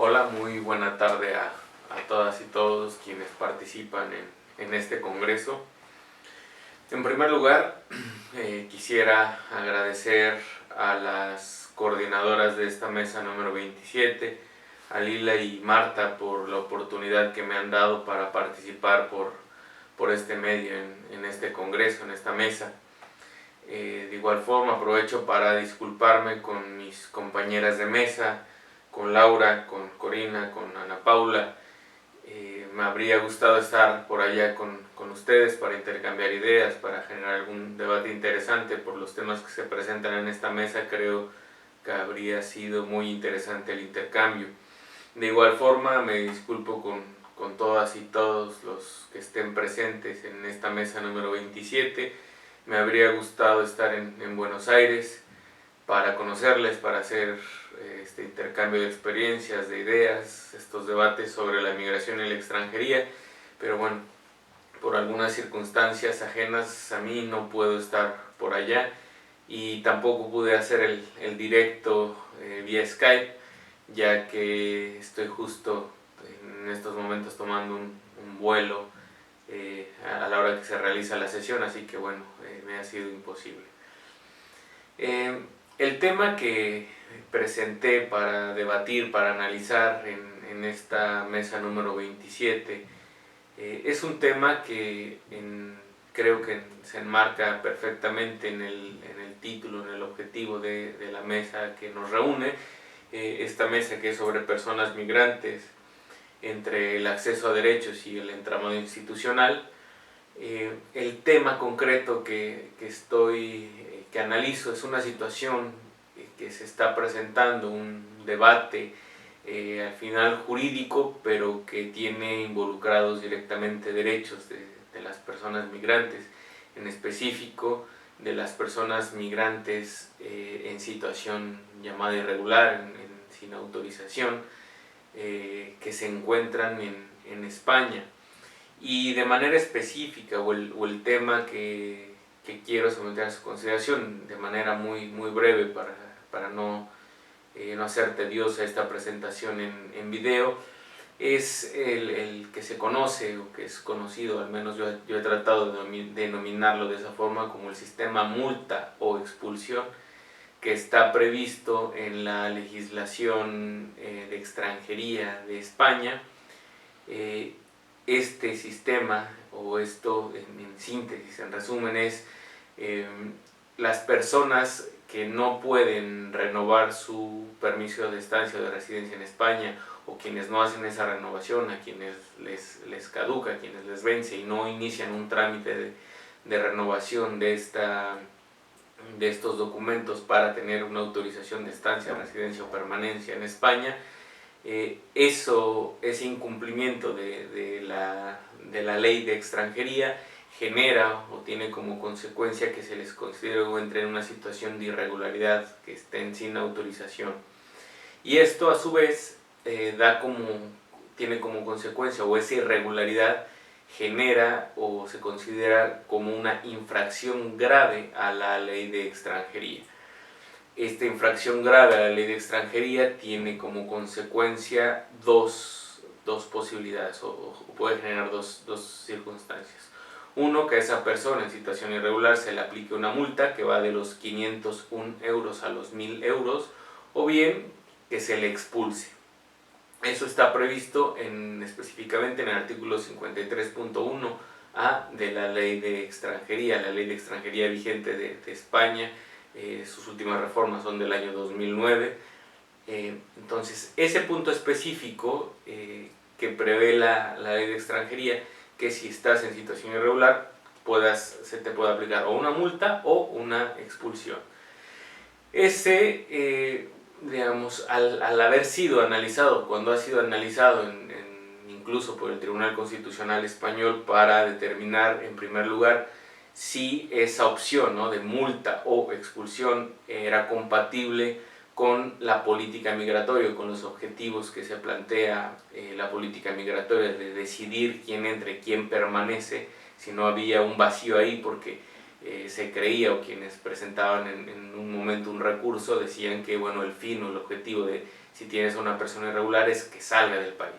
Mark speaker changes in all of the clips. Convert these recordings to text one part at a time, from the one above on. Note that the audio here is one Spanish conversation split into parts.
Speaker 1: Hola, muy buena tarde a todas y todos quienes participan en este congreso. En primer lugar, quisiera agradecer a las coordinadoras de esta mesa número 27, a Lila y Marta, por la oportunidad que me han dado para participar por este medio en este congreso, en esta mesa. De igual forma aprovecho para disculparme con mis compañeras de mesa, con Laura, con Corina, con Ana Paula. Me habría gustado estar por allá con ustedes para intercambiar ideas, para generar algún debate interesante por los temas que se presentan en esta mesa. Creo que habría sido muy interesante el intercambio. De igual forma me disculpo con todas y todos los que estén presentes en esta mesa número 27. Me habría gustado estar en Buenos Aires para conocerles, para hacer este intercambio de experiencias, de ideas, estos debates sobre la migración y la extranjería, pero bueno, por algunas circunstancias ajenas a mí no puedo estar por allá y tampoco pude hacer el directo vía Skype, ya que estoy justo en estos momentos tomando un vuelo a la hora que se realiza la sesión, así que bueno, me ha sido imposible. El tema que presenté para debatir, para analizar en esta mesa número 27, es un tema que creo que se enmarca perfectamente en el título, en el objetivo de la mesa que nos reúne, esta mesa que es sobre personas migrantes, entre el acceso a derechos y el entramado institucional. El tema concreto que analizo es una situación que se está presentando, un debate al final jurídico, pero que tiene involucrados directamente derechos de las personas migrantes, en específico de las personas migrantes en situación llamada irregular, sin autorización, que se encuentran en España. Y de manera específica, o el tema que quiero someter a su consideración de manera muy breve para no hacer tediosa esta presentación en video, es el que se conoce, o que es conocido, al menos yo he tratado de denominarlo de esa forma, como el sistema multa o expulsión, que está previsto en la legislación de extranjería de España. Este sistema, o esto en síntesis, en resumen, es las personas que no pueden renovar su permiso de estancia o de residencia en España, o quienes no hacen esa renovación, a quienes les caduca, a quienes les vence y no inician un trámite de renovación de estos documentos para tener una autorización de estancia, residencia o permanencia en España. Ese incumplimiento de la ley de extranjería genera o tiene como consecuencia que se les considere o entre en una situación de irregularidad, que estén sin autorización. Y esto a su vez tiene como consecuencia, o esa irregularidad genera o se considera como una infracción grave a la ley de extranjería. Esta infracción grave a la ley de extranjería tiene como consecuencia dos posibilidades, o puede generar dos circunstancias. Uno, que a esa persona en situación irregular se le aplique una multa que va de los 501 euros a los 1000 euros, o bien que se le expulse. Eso está previsto específicamente en el artículo 53.1a de la ley de extranjería vigente de España. Sus últimas reformas son del año 2009. Entonces, ese punto específico que prevé la ley de extranjería, que si estás en situación irregular se te puede aplicar o una multa o una expulsión. Digamos, al haber sido analizado, cuando ha sido analizado incluso por el Tribunal Constitucional Español, para determinar en primer lugar si esa opción, ¿no?, de multa o expulsión era compatible con la política migratoria, con los objetivos que se plantea la política migratoria, de decidir quién entra y quién permanece, si no había un vacío ahí, porque se creía, o quienes presentaban en un momento un recurso decían que bueno, el fin o el objetivo de si tienes a una persona irregular es que salga del país.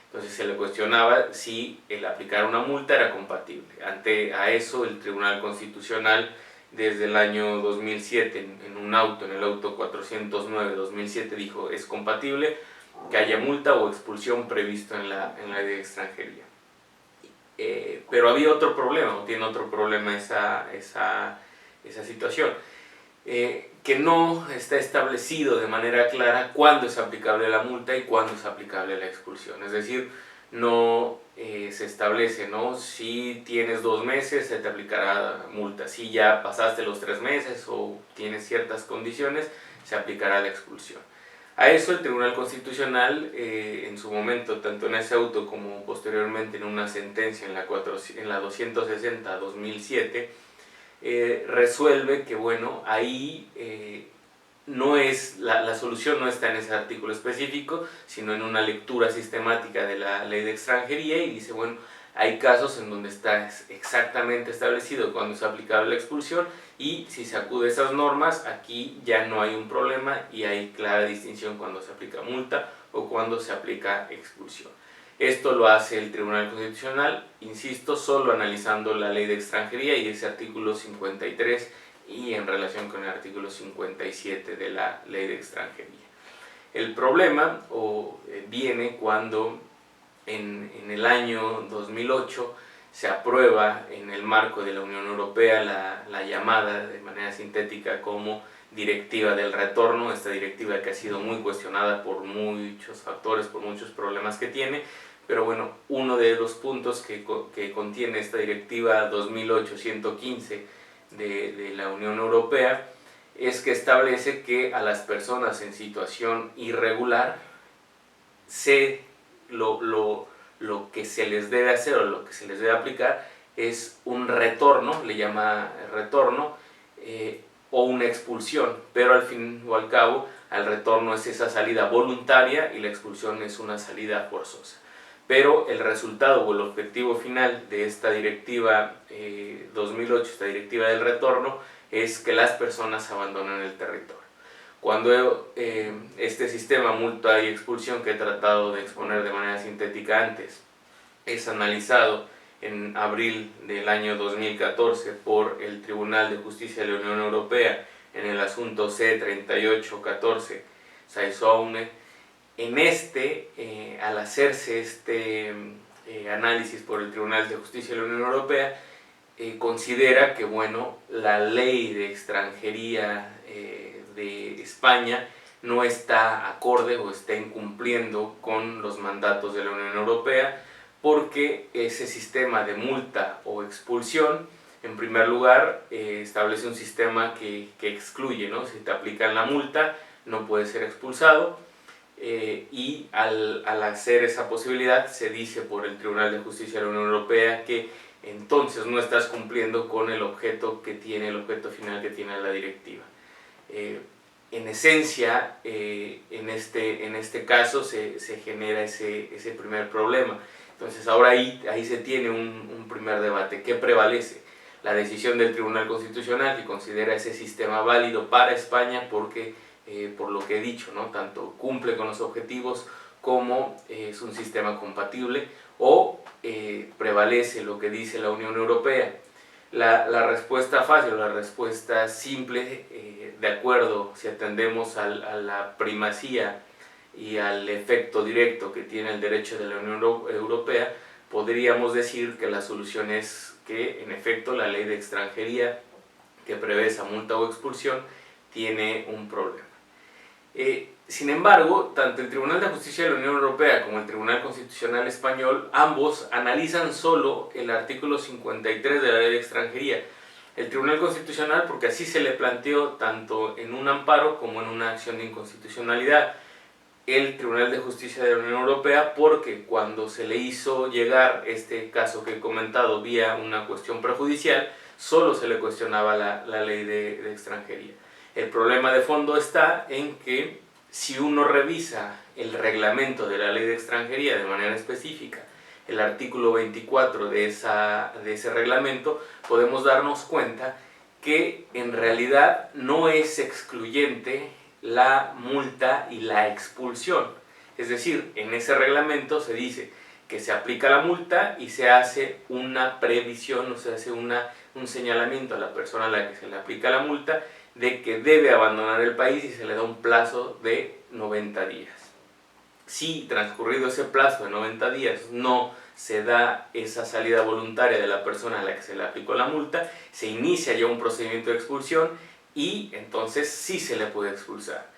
Speaker 1: Entonces se le cuestionaba si el aplicar una multa era compatible. Ante a eso el Tribunal Constitucional desde el año 2007 en un auto, en el auto 409-2007 dijo es compatible que haya multa o expulsión previsto en la ley de extranjería. Pero había otro problema, o tiene otro problema esa situación, que no está establecido de manera clara cuándo es aplicable la multa y cuándo es aplicable la expulsión. Es decir, no se establece, ¿no? Si tienes 2 meses se te aplicará multa, si ya pasaste los 3 meses o tienes ciertas condiciones se aplicará la expulsión. A eso el Tribunal Constitucional en su momento, tanto en ese auto como posteriormente en una sentencia en la 260-2007, resuelve que bueno, ahí no es, la solución no está en ese artículo específico, sino en una lectura sistemática de la ley de extranjería y dice, bueno, hay casos en donde está exactamente establecido cuándo es aplicable la expulsión y si se acude a esas normas, aquí ya no hay un problema y hay clara distinción cuando se aplica multa o cuando se aplica expulsión. Esto lo hace el Tribunal Constitucional, insisto, solo analizando la ley de extranjería y ese artículo 53 y en relación con el artículo 57 de la ley de extranjería. El problema viene cuando en el año 2008 se aprueba en el marco de la Unión Europea la llamada de manera sintética como Directiva del Retorno, esta directiva que ha sido muy cuestionada por muchos factores, por muchos problemas que tiene, pero bueno, uno de los puntos que contiene esta Directiva 2008-115 de la Unión Europea es que establece que a las personas en situación irregular lo que se les debe hacer o lo que se les debe aplicar es un retorno, le llama retorno, o una expulsión, pero al fin o al cabo al retorno es esa salida voluntaria y la expulsión es una salida forzosa. Pero el resultado o el objetivo final de esta directiva 2008, esta directiva del retorno, es que las personas abandonen el territorio. Cuando este sistema multa y expulsión que he tratado de exponer de manera sintética antes es analizado en abril del año 2014 por el Tribunal de Justicia de la Unión Europea en el asunto C3814 Saisone, al hacerse este análisis por el Tribunal de Justicia de la Unión Europea, considera que bueno, la ley de extranjería de España no está acorde o está incumpliendo con los mandatos de la Unión Europea porque ese sistema de multa o expulsión, en primer lugar, establece un sistema que excluye, ¿no? Si te aplican la multa, no puedes ser expulsado y al hacer esa posibilidad se dice por el Tribunal de Justicia de la Unión Europea que entonces no estás cumpliendo con el objeto final que tiene la directiva. En esencia, en este caso se genera ese primer problema. Entonces ahora ahí se tiene un primer debate. ¿Qué prevalece? La decisión del Tribunal Constitucional que considera ese sistema válido para España porque, por lo que he dicho, ¿no? Tanto cumple con los objetivos como es un sistema compatible, o prevalece lo que dice la Unión Europea. La respuesta fácil, la respuesta simple, de acuerdo, si atendemos a la primacía y al efecto directo que tiene el derecho de la Unión Europea, podríamos decir que la solución es que, en efecto, la ley de extranjería que prevé esa multa o expulsión tiene un problema. Sin embargo, tanto el Tribunal de Justicia de la Unión Europea como el Tribunal Constitucional Español, ambos analizan solo el artículo 53 de la Ley de Extranjería. El Tribunal Constitucional porque así se le planteó tanto en un amparo como en una acción de inconstitucionalidad. El Tribunal de Justicia de la Unión Europea porque cuando se le hizo llegar este caso que he comentado vía una cuestión prejudicial, solo se le cuestionaba la ley de extranjería. El problema de fondo está en que si uno revisa el reglamento de la ley de extranjería de manera específica, el artículo 24 de ese reglamento, podemos darnos cuenta que en realidad no es excluyente la multa y la expulsión. Es decir, en ese reglamento se dice que se aplica la multa y se hace una previsión, o se hace un señalamiento a la persona a la que se le aplica la multa de que debe abandonar el país y se le da un plazo de 90 días. Si transcurrido ese plazo de 90 días no se da esa salida voluntaria de la persona a la que se le aplicó la multa, se inicia ya un procedimiento de expulsión y entonces sí se le puede expulsar.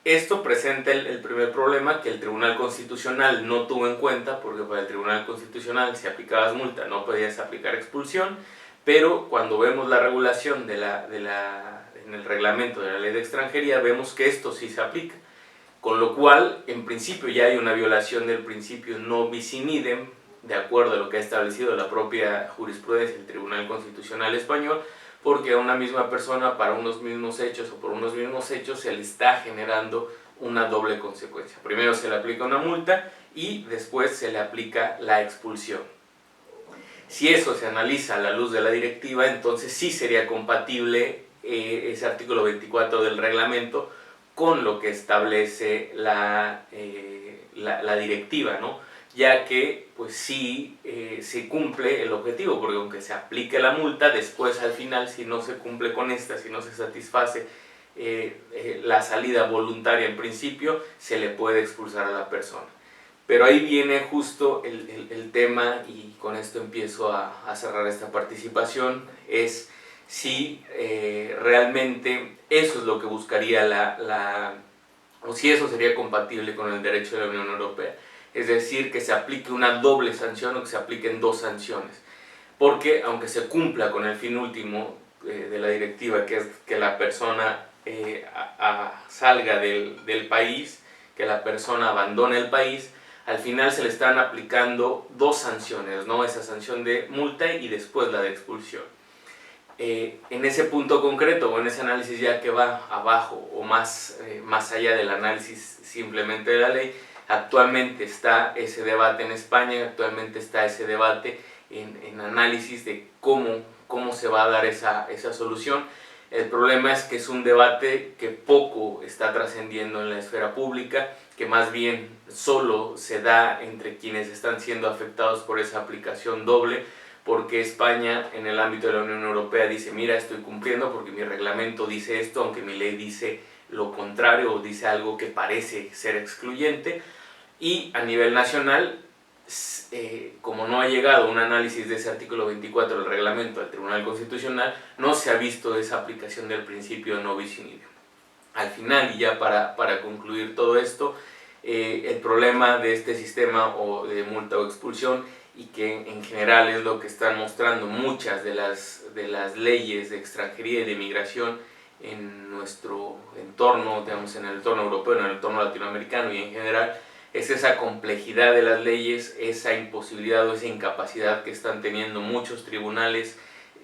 Speaker 1: Esto presenta el primer problema que el Tribunal Constitucional no tuvo en cuenta, porque para el Tribunal Constitucional si aplicabas multa no podías aplicar expulsión, pero cuando vemos la regulación en el reglamento de la Ley de Extranjería vemos que esto sí se aplica. Con lo cual, en principio ya hay una violación del principio no bis in idem, de acuerdo a lo que ha establecido la propia jurisprudencia del Tribunal Constitucional Español, porque a una misma persona, para unos mismos hechos o por unos mismos hechos, se le está generando una doble consecuencia. Primero se le aplica una multa y después se le aplica la expulsión. Si eso se analiza a la luz de la directiva, entonces sí sería compatible ese artículo 24 del reglamento con lo que establece la directiva, ¿no? Ya que pues sí se cumple el objetivo, porque aunque se aplique la multa, después al final si no se cumple con esta, si no se satisface la salida voluntaria en principio, se le puede expulsar a la persona. Pero ahí viene justo el tema, y con esto empiezo a cerrar esta participación, es si realmente eso es lo que buscaría o si eso sería compatible con el derecho de la Unión Europea. Es decir, que se aplique una doble sanción o que se apliquen dos sanciones. Porque aunque se cumpla con el fin último de la directiva, que es que la persona salga del país, que la persona abandone el país, al final se le están aplicando dos sanciones, ¿no? Esa sanción de multa y después la de expulsión. En ese punto concreto o en ese análisis ya que va abajo o más allá del análisis simplemente de la ley, actualmente está ese debate en España, actualmente está ese debate en análisis de cómo se va a dar esa solución. El problema es que es un debate que poco está trascendiendo en la esfera pública, que más bien solo se da entre quienes están siendo afectados por esa aplicación doble, porque España en el ámbito de la Unión Europea dice, mira, estoy cumpliendo porque mi reglamento dice esto, aunque mi ley dice lo contrario o dice algo que parece ser excluyente, y a nivel nacional, como no ha llegado un análisis de ese artículo 24 del reglamento al Tribunal Constitucional, no se ha visto esa aplicación del principio no bis in idem. Al final, y ya para concluir todo esto, el problema de este sistema o de multa o expulsión, y que en general es lo que están mostrando muchas de las leyes de extranjería y de migración en nuestro entorno, digamos en el entorno europeo, en el entorno latinoamericano y en general, es esa complejidad de las leyes, esa imposibilidad o esa incapacidad que están teniendo muchos tribunales,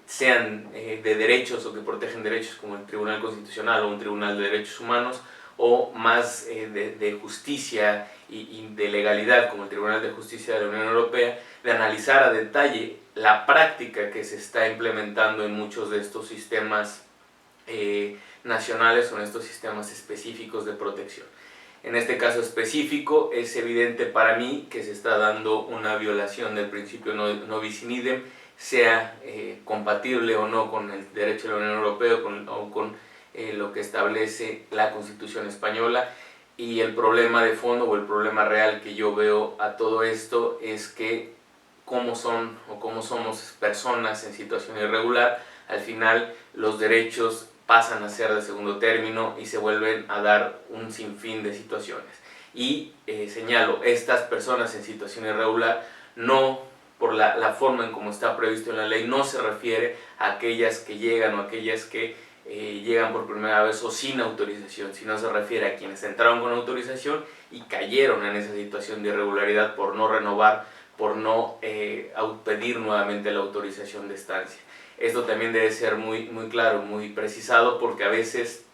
Speaker 1: sean de derechos o que protegen derechos como el Tribunal Constitucional o un Tribunal de Derechos Humanos, o más de justicia y de legalidad como el Tribunal de Justicia de la Unión Europea, de analizar a detalle la práctica que se está implementando en muchos de estos sistemas nacionales o en estos sistemas específicos de protección. En este caso específico es evidente para mí que se está dando una violación del principio no bis in idem, sea compatible o no con el derecho de la Unión Europea o con lo que establece la Constitución española. Y el problema de fondo o el problema real que yo veo a todo esto es que cómo somos personas en situación irregular, al final los derechos pasan a ser de segundo término y se vuelven a dar un sinfín de situaciones. Y señalo, estas personas en situación irregular, no por la forma en cómo está previsto en la ley, no se refiere a aquellas que llegan o aquellas que llegan por primera vez o sin autorización, sino se refiere a quienes entraron con autorización y cayeron en esa situación de irregularidad por no renovar, por no pedir nuevamente la autorización de estancia. Esto también debe ser muy claro, muy precisado, porque a veces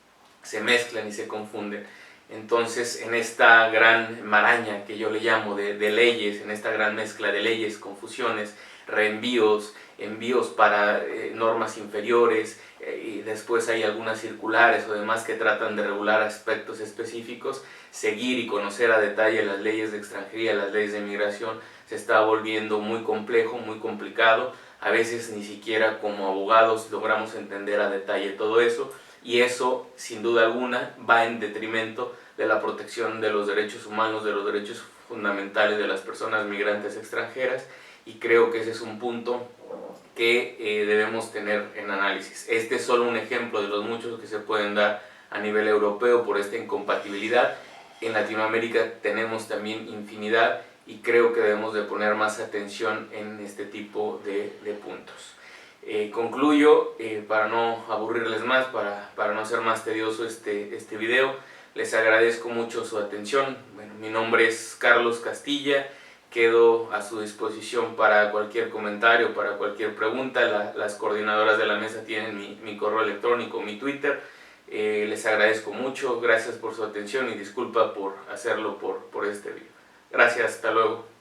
Speaker 1: se mezclan y se confunden. Entonces, en esta gran maraña que yo le llamo de leyes, en esta gran mezcla de leyes, confusiones, reenvíos, envíos para normas inferiores, y después hay algunas circulares o demás que tratan de regular aspectos específicos. Seguir y conocer a detalle las leyes de extranjería, las leyes de migración, se está volviendo muy complejo, muy complicado. A veces ni siquiera como abogados logramos entender a detalle todo eso, y eso sin duda alguna va en detrimento de la protección de los derechos humanos, de los derechos fundamentales de las personas migrantes extranjeras, y creo que ese es un punto que debemos tener en análisis. Este es solo un ejemplo de los muchos que se pueden dar a nivel europeo por esta incompatibilidad. En Latinoamérica tenemos también infinidad, y creo que debemos de poner más atención en este tipo de puntos. Concluyo, para no aburrirles más, para no hacer más tedioso este video, les agradezco mucho su atención. Bueno, mi nombre es Carlos Castilla, quedo a su disposición para cualquier comentario, para cualquier pregunta. Las coordinadoras de la mesa tienen mi correo electrónico, mi Twitter. Les agradezco mucho, gracias por su atención y disculpa por hacerlo por este video. Gracias, hasta luego.